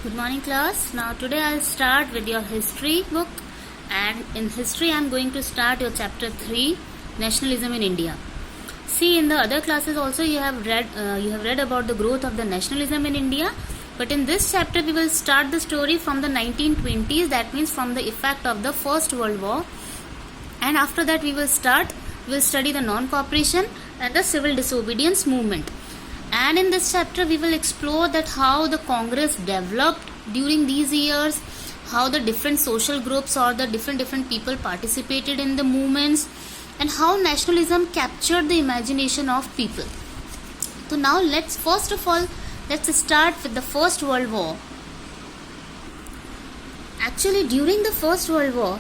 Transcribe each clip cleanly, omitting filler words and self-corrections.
Good morning class. Now today I'll start with your history book, and in history I'm going to start your chapter 3, nationalism in India. See, in the other classes also you have read about the growth of the nationalism in India, but in this chapter we will start the story from the 1920s, that means from the effect of the First World War, and after that we will study the non-cooperation and the civil disobedience movement. And in this chapter we will explore that how the Congress developed during these years, how the different social groups or the different people participated in the movements, and how nationalism captured the imagination of people. So now let's start with the First World War. Actually, during the First World War,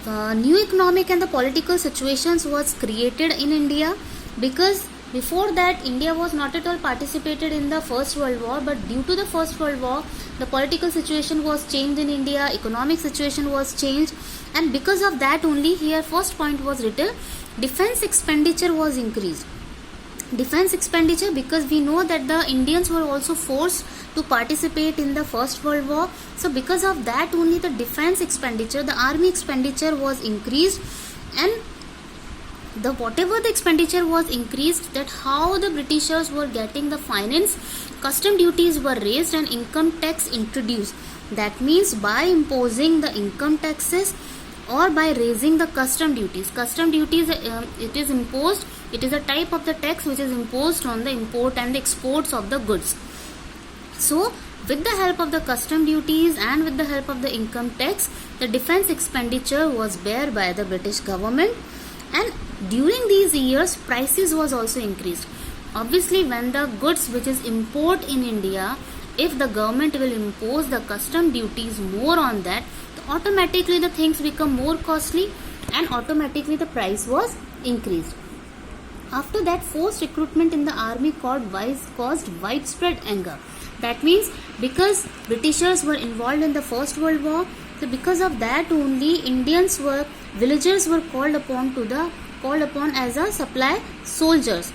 the new economic and the political situations was created in India, because before that India was not at all participated in the First World War, but due to the First World War the political situation was changed in India, economic situation was changed, and because of that only here first point was written, defense expenditure was increased. Defense expenditure, because we know that the Indians were also forced to participate in the First World War, so because of that only the defense expenditure, the army expenditure was increased, and whatever the expenditure was increased, that how the Britishers were getting the finance, custom duties were raised and income tax introduced. That means by imposing the income taxes or by raising the custom duties. Custom duties, it is imposed, it is a type of the tax which is imposed on the import and the exports of the goods. So with the help of the custom duties and with the help of the income tax, the defense expenditure was borne by the British government, and during these years prices was also increased. Obviously, when the goods which is import in India, if the government will impose the custom duties more on that, automatically the things become more costly and automatically the price was increased. After that, forced recruitment in the army caused widespread anger. That means because Britishers were involved in the First World War, so because of that only villagers were called upon as a supply soldiers.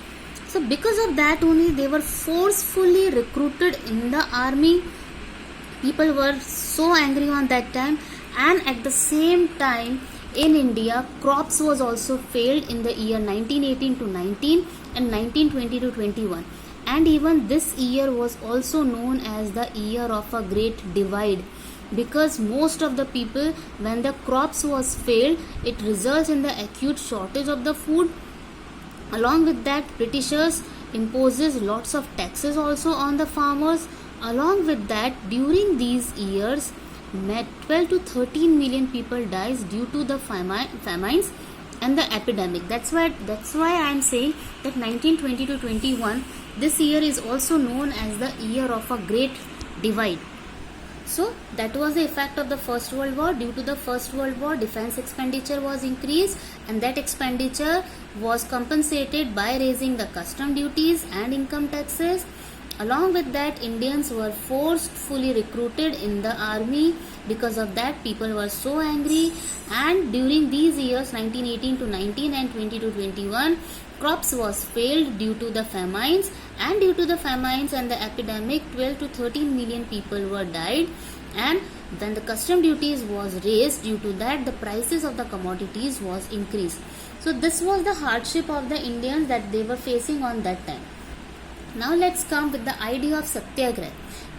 So because of that only they were forcefully recruited in the army. People were so angry on that time, and at the same time in India crops was also failed in the year 1918 to 19 and 1920 to 21, and even this year was also known as the year of a great divide, because most of the people, when the crops was failed, it results in the acute shortage of the food. Along with that, Britishers imposes lots of taxes also on the farmers. Along with that, during these years 12 to 13 million people dies due to the famines and the epidemic. That's why I am saying that 1920 to 21, this year is also known as the year of a great divide. So that was the effect of the First World War. Due to the First World War, defense expenditure was increased, and that expenditure was compensated by raising the custom duties and income taxes. Along with that, Indians were forcefully recruited in the army. Because of that, people were so angry, and during these years 1918 to 19 and 20 to 21, crops was failed due to the famines, and due to the famines and the epidemic 12 to 13 million people were died, and when the custom duties was raised, due to that the prices of the commodities was increased. So this was the hardship of the Indians that they were facing on that time. Now let's come with the idea of Satyagraha.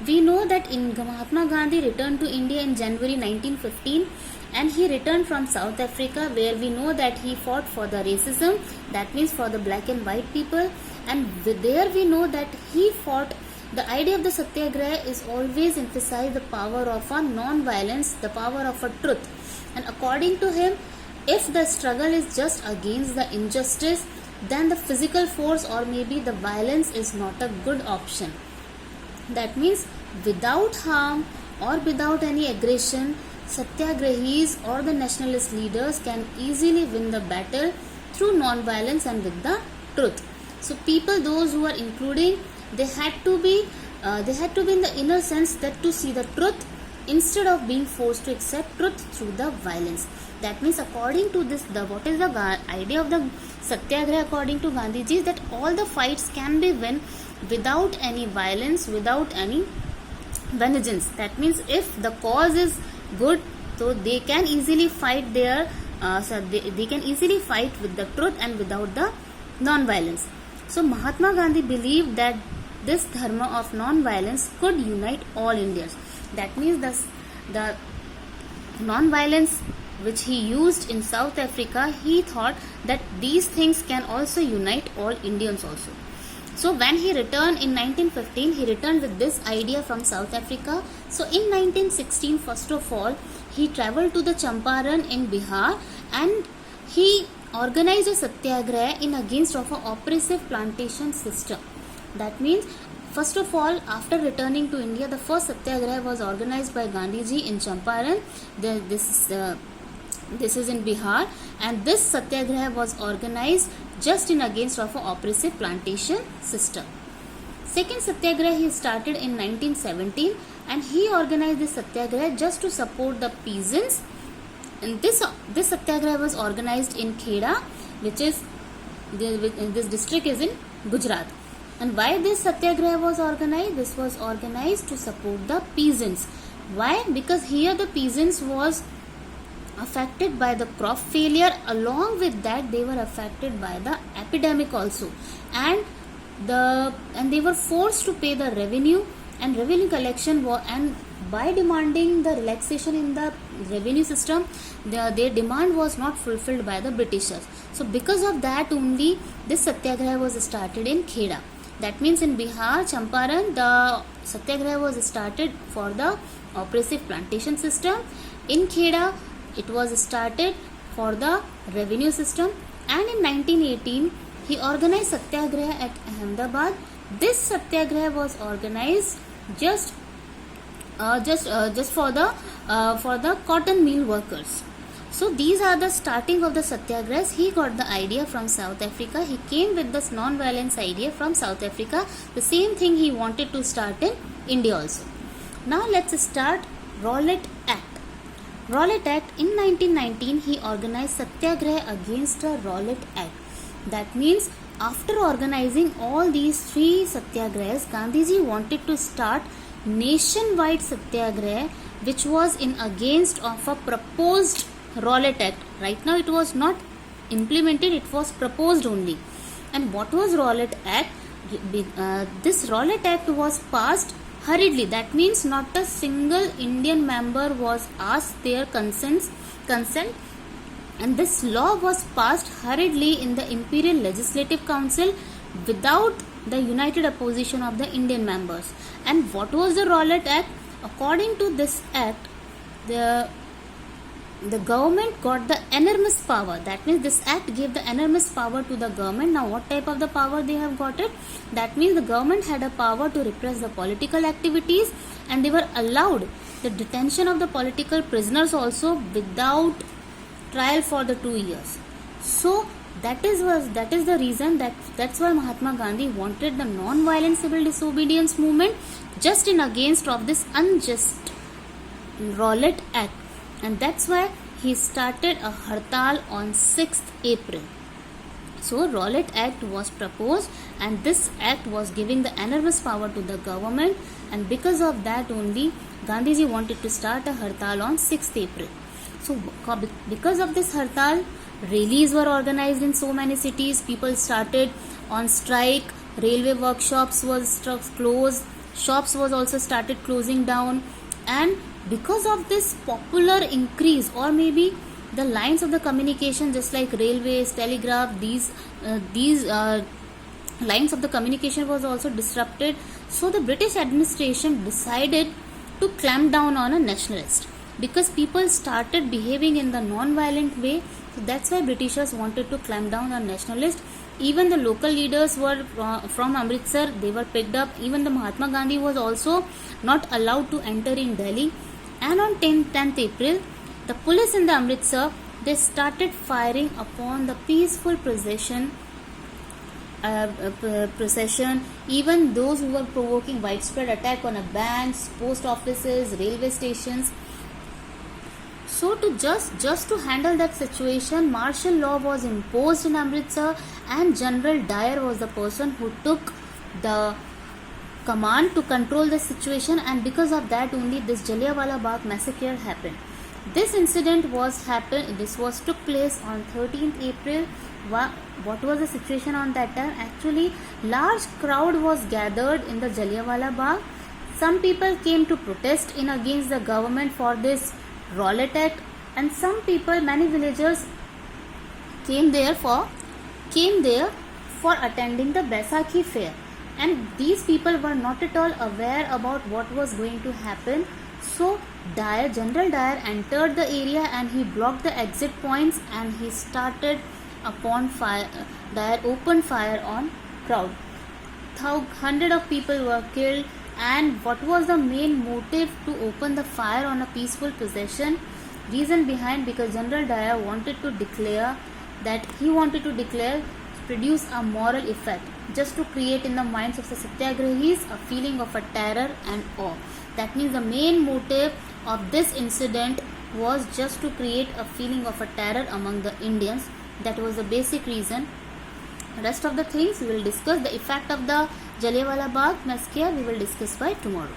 We know that Mahatma Gandhi returned to India in January 1915, and he returned from South Africa, where we know that he fought for the racism, that means for the black and white people, and there we know that he fought. The idea of the Satyagraha is always emphasize the power of a non-violence, the power of a truth, and according to him, if the struggle is just against the injustice, then the physical force or maybe the violence is not a good option. That means without harm or without any aggression, Satyagrahis or the nationalist leaders can easily win the battle through non-violence and with the truth. So people, those who are including, they had to be in the inner sense that to see the truth instead of being forced to accept truth through the violence. That means according to this, what is the idea of the Satyagraha according to Gandhiji, is that all the fights can be won without any violence, without any vengeance. That means if the cause is good, so they can easily fight they can easily fight with the truth and without the non-violence. So Mahatma Gandhi believed that this dharma of non-violence could unite all Indians. That means the non-violence which he used in South Africa, he thought that these things can also unite all Indians also. So when he returned in 1915, he returned with this idea from South Africa. So in 1916, first of all, he traveled to the Champaran in Bihar and he organized a satyagraha in against of an oppressive plantation system. That means, first of all, after returning to India, the first satyagraha was organized by Gandhiji in Champaran. This is in Bihar, and this satyagraha was organized just in against of an oppressive plantation system. Second satyagraha he started in 1917, and he organized this satyagraha just to support the peasants. And this satyagraha was organized in Kheda, which is this district is in Gujarat. And why this satyagraha was organized? This was organized to support the peasants. Why? Because here the peasants was affected by the crop failure. Along with that, they were affected by the epidemic also, and they were forced to pay the revenue and revenue collection. And by demanding the relaxation in the revenue system, their demand was not fulfilled by the Britishers. So because of that only, this satyagraha was started in Kheda. That means in Bihar, Champaran, the satyagraha was started for the oppressive plantation system. In Kheda, it was started for the revenue system. And in 1918, he organized satyagraha at Ahmedabad. This satyagraha was organized just for the cotton mill workers. So these are the starting of the satyagrahas. He got the idea from South Africa. He came with this non-violence idea from South Africa. The same thing he wanted to start in India also. Now let's start Rowlatt Act. Rowlatt Act in 1919, he organized satyagraha against the Rowlatt Act. That means after organizing all these three satyagrahas, Gandhiji wanted to start nationwide satyagraha, which was in against of a proposed Rowlatt Act. Right now it was not implemented, it was proposed only. And what was Rowlatt Act? This Rowlatt Act was passed hurriedly. That means not a single Indian member was asked their consent, and this law was passed hurriedly in the Imperial Legislative Council without the united opposition of the Indian members. And what was the Rowlatt Act? According to this act, the government got the enormous power. That means this act gave the enormous power to the government. Now what type of the power they have got it? That means the government had a power to repress the political activities, and they were allowed the detention of the political prisoners also without trial for the 2 years. So that is the reason that's why Mahatma Gandhi wanted the non-violent civil disobedience movement just in against of this unjust Rowlatt Act. And that's why he started a hartal on 6th April. So Rowlatt Act was proposed, and this act was giving the enormous power to the government, and because of that only Gandhiji wanted to start a hartal on 6th April. So because of this hartal, rallies were organized in so many cities. People started on strike. Railway workshops was closed. Shops was also started closing down. And because of this popular increase, or maybe the lines of the communication, just like railways, telegraph, these lines of the communication was also disrupted. So the British administration decided to clamp down on a nationalist, because people started behaving in the non-violent way. So that's why Britishers wanted to clamp down on nationalists. Even the local leaders were from Amritsar, they were picked up. Even the Mahatma Gandhi was also not allowed to enter in Delhi. And on 10th April, the police in the Amritsar, they started firing upon the peaceful procession, even those who were provoking widespread attack on banks, post offices, railway stations. So to just to handle that situation, martial law was imposed in Amritsar, and General Dyer was the person who took the command to control the situation, and because of that only this Jallianwala Bagh massacre happened. This incident took place on 13th April. What was the situation on that time? Actually, large crowd was gathered in the Jallianwala Bagh. Some people came to protest in against the government for this Rowlatt Act, and some people, many villagers came there for attending the Baisakhi fair, and these people were not at all aware about what was going to happen. So General Dyer entered the area and he blocked the exit points, and he started upon fire. Dyer opened fire on crowd. Hundreds of people were killed. And what was the main motive to open the fire on a peaceful possession? Reason behind, because General Dyer wanted to produce a moral effect, just to create in the minds of the Satyagrahis a feeling of a terror and awe. That means the main motive of this incident was just to create a feeling of a terror among the Indians. That was the basic reason. Rest of the things we will discuss. The effect of the Jallianwala Bagh massacre we will discuss by tomorrow.